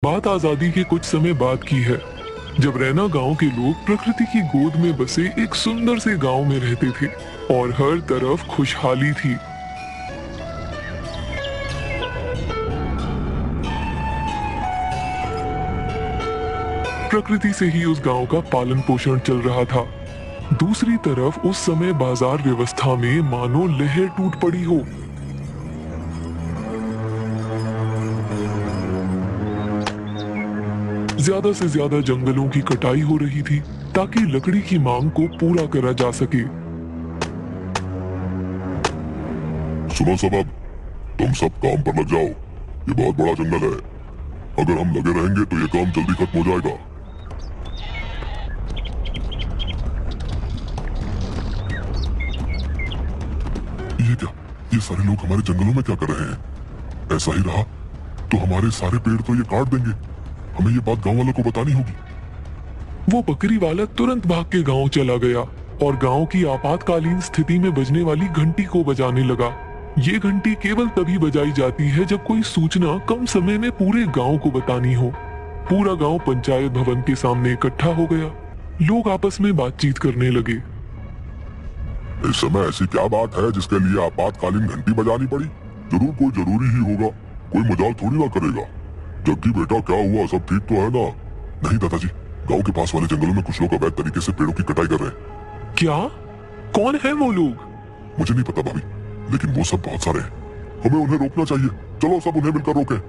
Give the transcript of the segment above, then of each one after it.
बात आजादी के कुछ समय बाद की है, जब रैना गांव के लोग प्रकृति की गोद में बसे एक सुंदर से गांव में रहते थे और हर तरफ खुशहाली थी। प्रकृति से ही उस गांव का पालन पोषण चल रहा था। दूसरी तरफ उस समय बाजार व्यवस्था में मानो लहर टूट पड़ी हो। ज्यादा से ज्यादा जंगलों की कटाई हो रही थी ताकि लकड़ी की मांग को पूरा करा जा सके। सुनो सब, अब तुम सब काम पर लग जाओ। ये बहुत बड़ा जंगल है, अगर हम लगे रहेंगे तो ये काम जल्दी खत्म हो जाएगा। ये क्या, ये सारे लोग हमारे जंगलों में क्या कर रहे हैं? ऐसा ही रहा तो हमारे सारे पेड़ तो ये काट देंगे। हमें ये बात गांव वालों को बतानी होगी। वो बकरी वाला तुरंत भाग के गांव चला गया और गांव की आपातकालीन स्थिति में बजने वाली घंटी को बजाने लगा। ये घंटी केवल तभी बजाई जाती है जब कोई सूचना कम समय में पूरे गांव को बतानी हो। पूरा गांव पंचायत भवन के सामने इकट्ठा हो गया। लोग आपस में बातचीत करने लगे। इस समय ऐसी क्या बात है जिसके लिए आपातकालीन घंटी बजानी पड़ी? जरूर कोई जरूरी ही होगा, कोई मजाल थोड़ी ना करेगा। जग्गी बेटा, क्या हुआ? सब ठीक तो है ना? नहीं दादाजी, गांव के पास वाले जंगलों में कुछ लोग अवैध तरीके से पेड़ों की कटाई कर रहे हैं। क्या? कौन है वो लोग? मुझे नहीं पता भाभी, लेकिन वो सब बहुत सारे हैं। हमें उन्हें रोकना चाहिए। चलो सब उन्हें मिलकर रोकें।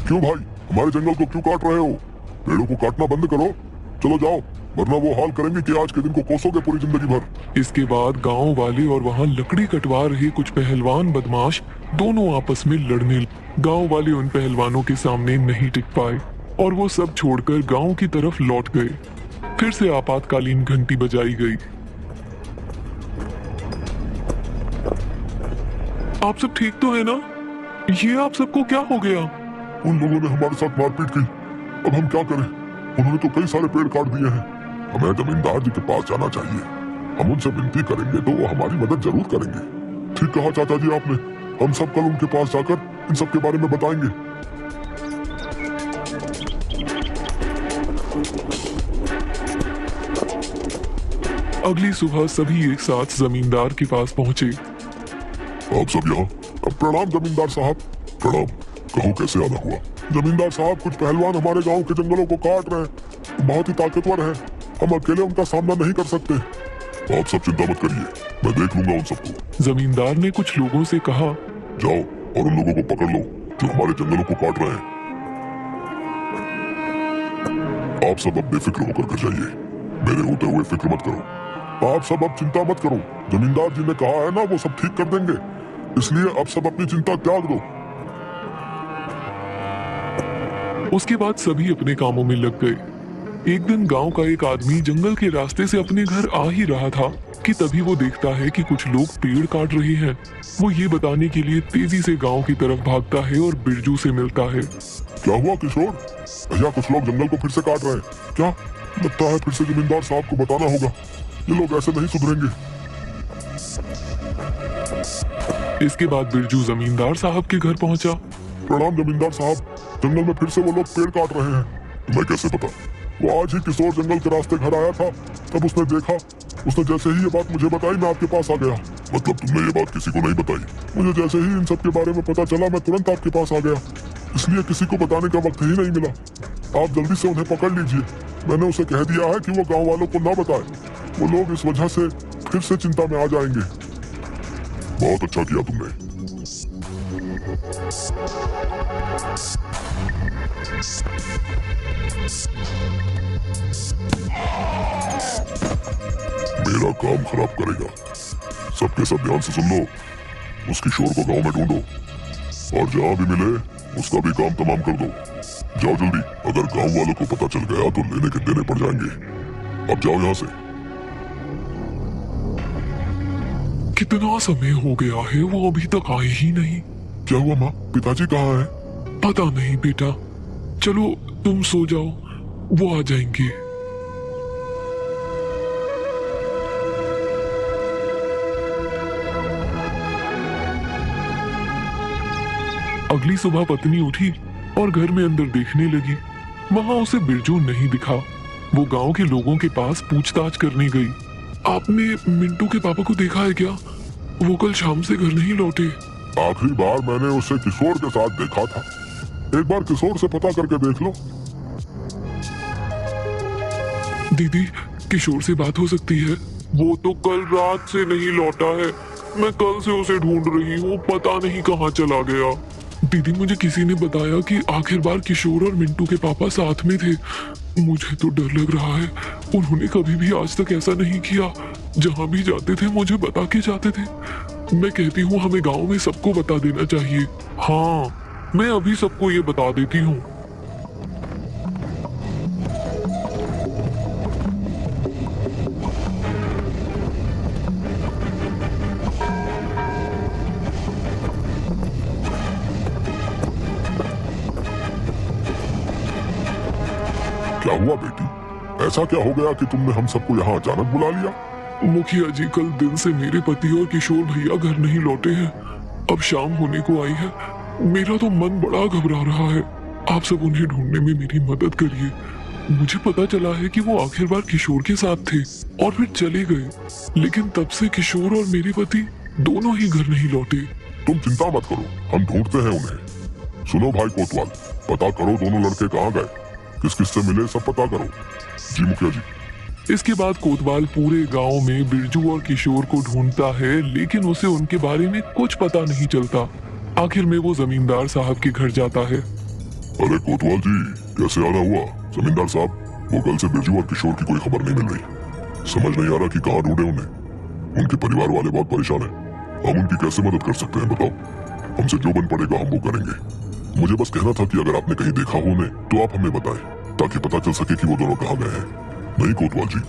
क्यों भाई, हमारे जंगल को क्यों काट रहे हो? पेड़ों को काटना बंद करो। चलो जाओ, वरना वो हाल करेंगे कि आज के दिन को कोसोगे पूरी जिंदगी भर। इसके बाद गांव वाले और वहां लकड़ी कटवा रहे कुछ पहलवान बदमाश दोनों आपस में लड़ने। गांव वाले उन पहलवानों के सामने नहीं टिक पाए और वो सब छोड़कर गांव की तरफ लौट गए। फिर से आपातकालीन घंटी बजाई गई। आप सब ठीक तो है ना? ये आप सबको क्या हो गया? उन लोगों ने हमारे साथ मारपीट की। अब हम क्या करें? उन्होंने तो कई सारे पेड़ काट दिए हैं। हमें जमींदार जी के पास जाना चाहिए। हम उनसे विनती करेंगे तो वो हमारी मदद जरूर करेंगे। ठीक कहा चाचा जी आपने। हम सब कल उनके पास जाकर इन सब के बारे में बताएंगे। अगली सुबह सभी एक साथ जमींदार के पास पहुंचे। आप सब यहाँ? अब प्रणाम जमींदार साहब। प्रणाम। कहो कैसे आना हुआ? जमींदार साहब, कुछ पहलवान हमारे गांव के जंगलों को काट रहे हैं। बहुत ही ताकतवर हैं। हम अकेले उनका सामना नहीं कर सकते। आप सब चिंता मत करिए, मैं देख लूंगा उन सबको। जमींदार ने कुछ लोगों से कहा, जाओ और उन लोगों को पकड़ लो जो हमारे जंगलों को काट रहे हैं। आप सब अब बेफिक्र होकर घर जाइए। मेरे होते हुए फिक्र मत करो। आप सब अब चिंता मत करो। जमींदार जी ने कहा है ना, वो सब ठीक कर देंगे। इसलिए अब सब अपनी चिंता त्याग दो। उसके बाद सभी अपने कामों में लग गए। एक दिन गांव का एक आदमी जंगल के रास्ते से अपने घर आ ही रहा था कि तभी वो देखता है कि कुछ लोग पेड़ काट रहे हैं। वो ये बताने के लिए तेजी से गांव की तरफ भागता है और बिरजू से मिलता है। क्या हुआ किशोर? भैया, कुछ लोग जंगल को फिर से काट रहे हैं। क्या? लगता है फिर से जमींदार साहब को बताना होगा। ये लोग ऐसे नहीं सुधरेंगे। इसके बाद बिरजू जमींदार साहब के घर पहुंचा। प्रणाम जमींदार साहब, जंगल में फिर से वो लोग पेड़ काट रहे हैं। तुम्हें कैसे पता? वो आज ही किशोर जंगल के रास्ते घर आया था, तब उसने देखा। उसने जैसे ही ये बात मुझे बताई, मैं आपके पास आ गया। मतलब तुमने ये बात किसी को नहीं बताई? मुझे जैसे ही इन सब के बारे में पता चला, मैं तुरंत आपके पास आ गया। इसलिए किसी को बताने का वक्त ही नहीं मिला। आप जल्दी से उन्हें पकड़ लीजिए। मैंने उसे कह दिया है कि वो गाँव वालों को ना बताए। वो लोग इस वजह से फिर से चिंता में आ जाएंगे। बहुत अच्छा किया तुमने। मेरा काम खराब करेगा। सबके सब ध्यान से सुन लो। उस किशोर को गांव में ढूंढो और जहां भी मिले उसका भी काम तमाम कर दो। जाओ जल्दी। अगर गांव वालों को पता चल गया तो लेने के देने पड़ जाएंगे। अब जाओ यहाँ से। कितना समय हो गया है, वो अभी तक आए ही नहीं। क्या हुआ माँ? पिताजी कहाँ हैं? पता नहीं बेटा, चलो तुम सो जाओ, वो आ जाएंगे। अगली सुबह पत्नी उठी और घर में अंदर देखने लगी। वहां उसे बिरजू नहीं दिखा। वो गांव के लोगों के पास पूछताछ करने गई। आपने मिंटू के पापा को देखा है क्या? वो कल शाम से घर नहीं लौटे। आखिरी बार मैंने उसे किशोर के साथ देखा था। एक बार किशोर से पता करके देख लो। दीदी, किशोर से बात हो सकती है? वो तो कल रात से नहीं लौटा है। मैं कल से उसे ढूंढ रही हूँ, पता नहीं कहाँ चला गया। दीदी, मुझे किसी ने बताया कि आखिर बार किशोर और मिंटू के पापा साथ में थे। मुझे तो डर लग रहा है। उन्होंने कभी भी आज तक ऐसा नहीं किया। जहाँ भी जाते थे मुझे बता के जाते थे। मैं कहती हूँ हमें गांव में सबको बता देना चाहिए। हाँ, मैं अभी सबको ये बता देती हूँ। क्या हुआ बेटी? ऐसा क्या हो गया कि तुमने हम सबको यहाँ अचानक बुला लिया? मुखिया जी, कल दिन से मेरे पति और किशोर भैया घर नहीं लौटे हैं। अब शाम होने को आई है। मेरा तो मन बड़ा घबरा रहा है। आप सब उन्हें ढूंढने में मेरी मदद करिए। मुझे पता चला है कि वो आखिर बार किशोर के साथ थे और फिर चले गए, लेकिन तब से किशोर और मेरे पति दोनों ही घर नहीं लौटे। तुम चिंता मत करो, हम ढूंढते हैं उन्हें। सुनो भाई कोतवाल, पता करो दोनों लड़के कहाँ गए, किस किस से मिले, सब पता करो। जी मुखिया जी। इसके बाद कोतवाल पूरे गांव में बिरजू और किशोर को ढूंढता है, लेकिन उसे उनके बारे में कुछ पता नहीं चलता। आखिर में वो जमींदार साहब के घर जाता है। अरे कोतवाल जी, कैसे आना हुआ? जमींदार साहब, वो कल से बिरजू और किशोर की कोई खबर नहीं मिल रही। समझ नहीं आ रहा कि कहाँ ढूंढे उन्हें। उनके परिवार वाले बहुत परेशान हैं। हम उनकी कैसे मदद कर सकते हैं बताओ? हमसे जो बन पड़ेगा हम वो करेंगे। मुझे बस कहना था कि अगर आपने कहीं देखा हो उन्हें तो आप हमें बताएं, ताकि पता चल सके कि वो दोनों कहाँ गए हैं। नहीं कोतवाल जी,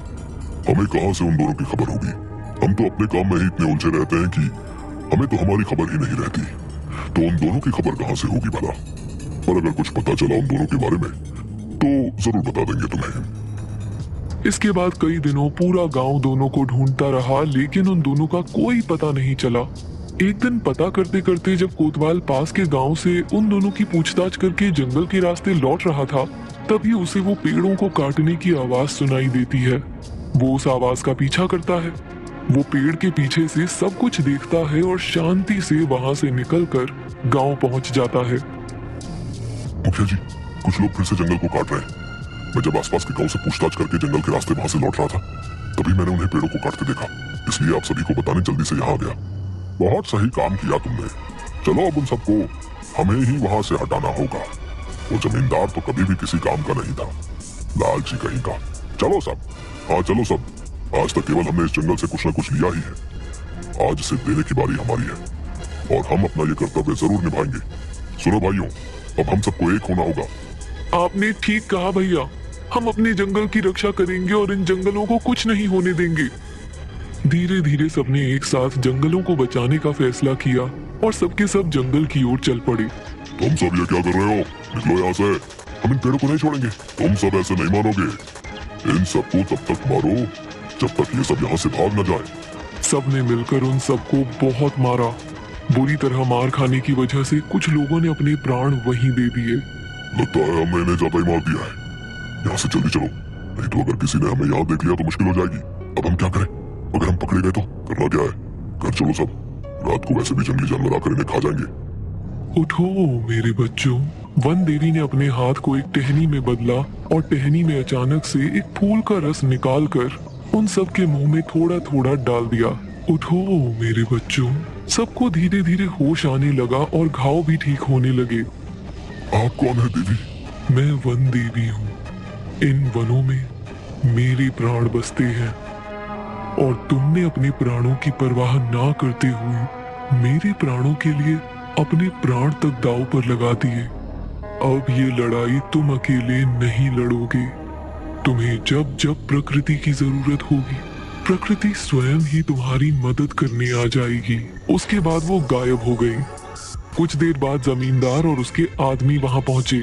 हमें कहाँ से उन दोनों की खबर होगी? हम तो अपने काम में ही इतने उलझे रहते हैं कि हमें तो हमारी खबर ही नहीं रहती। तो उन दोनों की खबर कहाँ से होगी भला? पर अगर कुछ पता चला उन दोनों के बारे में तो जरूर बता देंगे तुम्हें। इसके बाद कई दिनों पूरा गांव दोनों को ढूंढता रहा, लेकिन उन दोनों का कोई पता नहीं चला। एक दिन पता करते करते जब कोतवाल पास के गांव से उन दोनों की पूछताछ करके जंगल के रास्ते लौट रहा था, तभी उसे वो पेड़ों को काटने की आवाज सुनाई देती है। वो उस आवाज का पीछा करता है। वो पेड़ के पीछे से सब कुछ देखता है और शांति से वहां से निकलकर गांव पहुंच जाता है। मुखिया जी, कुछ लोग फिर से जंगल को काट रहे हैं। मैं जब आसपास के गांव से पूछताछ करके जंगल के रास्ते वहां से लौट रहा था, तभी मैंने उन्हें पेड़ों को काटते देखा। इसलिए आप सभी को बताने जल्दी से यहाँ आ गया। बहुत सही काम किया तुमने। चलो अब उन सबको हमें ही वहां से हटाना होगा। वो जमींदार तो कभी भी किसी काम का नहीं था, लालची कहीं का। चलो सब, हाँ चलो सब। आज तक केवल हमने इस जंगल से कुछ न कुछ लिया ही है। आज से देने की बारी हमारी है और हम अपना ये कर्तव्य जरूर निभाएंगे। सुनो भाइयों, अब हम सबको एक होना होगा। आपने ठीक कहा भैया। हम अपने जंगल की रक्षा करेंगे और इन जंगलों को कुछ नहीं होने देंगे। धीरे धीरे सबने एक साथ जंगलों को बचाने का फैसला किया और सबके सब जंगल की ओर चल पड़े। तुम सब ये क्या कर रहे हो? निकलो यहाँ से। हम इन पेड़ों को नहीं छोड़ेंगे। तुम सब ऐसे नहीं मानोगे। इन सबको तब तक मारो जब तक ये सब यहाँ से भाग न जाए। सबने मिलकर उन सबको बहुत मारा। बुरी तरह मार खाने की वजह से कुछ लोगों ने अपने प्राण वहीं दे दिए। लगता है हमने इन्हें ज्यादा ही मार दिया है। यहाँ से जल्दी चलो, नहीं तो अगर किसी ने हमें यहाँ देख लिया तो मुश्किल हो जाएगी। अब हम क्या करें? अगर हम पकड़े गए तो करना क्या है? घर चलो सब, रात को वैसे भी जंगली जानवर आकर इन्हें खा जाएंगे। उठो मेरे बच्चों। वन देवी ने अपने हाथ को एक टहनी में बदला और टहनी में अचानक से एक फूल का रस निकालकर उन सब के मुंह में थोड़ा थोड़ा डाल दिया। उठो मेरे बच्चों। सबको धीरे धीरे होश आने लगा और घाव भी ठीक होने लगे। आप कौन है देवी? मैं वन देवी हूँ। इन वनों में मेरे प्राण बसते हैं और तुमने अपने प्राणों की परवाह ना करते हुए मेरे प्राणों के लिए अपने प्राण तक दांव पर लगा दिए। अब ये लड़ाई तुम अकेले नहीं लड़ोगे। तुम्हें जब जब प्रकृति की जरूरत होगी, प्रकृति स्वयं ही तुम्हारी मदद करने आ जाएगी। उसके बाद वो गायब हो गई। कुछ देर बाद जमींदार और उसके आदमी वहां पहुंचे।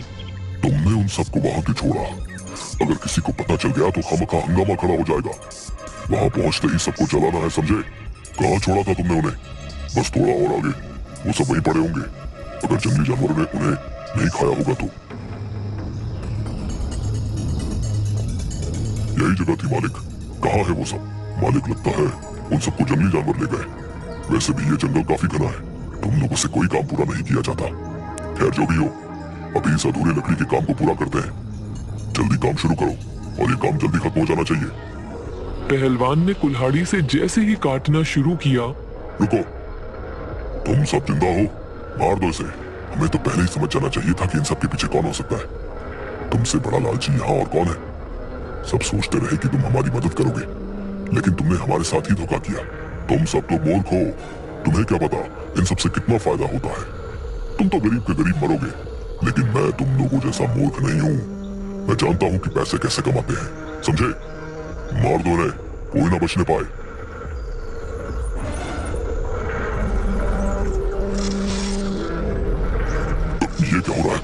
तुमने उन सबको वहां क्यों छोड़ा? अगर किसी को पता चल गया तो खामखा हंगामा खड़ा हो जाएगा। वहां पहुंचते ही सबको चलाना है, समझे? कहाँ छोड़ा था तुमने उन्हें? बस थोड़ा और आगे, वो सब वहीं पड़े होंगे। अगर जंगली जानवरों ने उन्हें नहीं खाया होगा तो। यही जगह थी मालिक। कहाँ है वो सब? मालिक लगता है उन सबको जंगली जानवर ले गए। वैसे भी ये जंगल काफी घना है, तुम लोगों से कोई काम पूरा नहीं किया जाता। खैर जो भी हो, अभी इस अधूरे लकड़ी के काम को पूरा करते हैं। जल्दी काम शुरू करो और ये काम जल्दी खत्म हो जाना चाहिए। पहलवान ने कुल्हाड़ी से जैसे ही काटना शुरू किया, रुको, तुम सब जिंदा हो, मार दो इसे। हमें तो पहले ही समझ जाना चाहिए था कि इन सब के पीछे कौन हो सकता है। तुमसे बड़ा लालची यहाँ और कौन है? सब सोचते रहे कि तुम हमारी मदद करोगे, लेकिन तुमने हमारे साथ ही धोखा किया। तुम सब तो मूर्ख हो, तुम्हें क्या पता इन सबसे कितना फायदा होता है। तुम तो गरीब के गरीब मरोगे, लेकिन मैं तुम लोगों जैसा मूर्ख नहीं हूँ। मैं जानता हूँ कि पैसे कैसे कमाते हैं, समझे? मार दो इन्हें, कोई ना बचने पाए। ये क्या हो रहा है?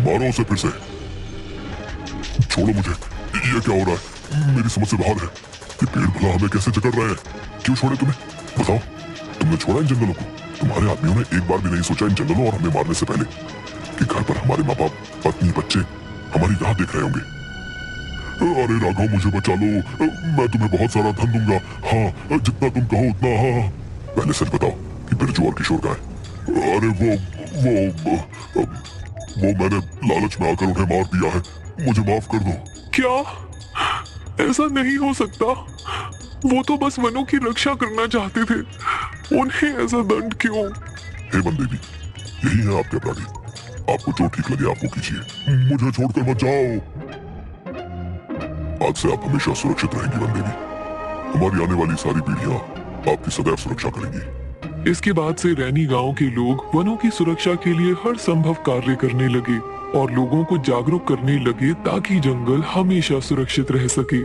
मारो उसे फिर से। छोड़ो मुझे, ये क्या हो रहा है? मेरी समझ से बाहर है। ये पेड़ भला हमें कैसे जकड़ रहे हैं? क्यों छोड़े तुम्हें? बताओ, तुमने छोड़ा इन जंगलों को? तुम्हारे आदमियों ने एक बार भी नहीं सोचा इन जंगलों और हमें मारने से पहले कि घर पर हमारे माँ बाप, पत्नी, बच्चे हमारी राह देख रहे होंगे। अरे राघव, मुझे बचा लो, मैं तुम्हें बहुत सारा धन दूंगा। हाँ, जितना तुम कहो उतना। हाँ, पहले सच बताओ कि बिरजू और किशोर का है? अरे वो मैंने लालच में आकर उन्हें मार दिया है, मुझे माफ कर दो। क्या? ऐसा नहीं हो सकता। वो तो बस वनों की रक्षा करना चाहते थे, उन्हें ऐसा दंड क्यों? हे वन देवी, यही है आपके अपराधी। आपको जो ठीक लगे आप वो कीजिए, मुझे छोड़कर मत जाओ। आज से आप हमेशा सुरक्षित रहेंगी वन देवी। हमारी आने वाली सारी पीढ़ियां आपकी सदैव सुरक्षा करेंगी। इसके बाद से रैनी गांव के लोग वनों की सुरक्षा के लिए हर संभव कार्य करने लगे और लोगों को जागरूक करने लगे ताकि जंगल हमेशा सुरक्षित रह सके।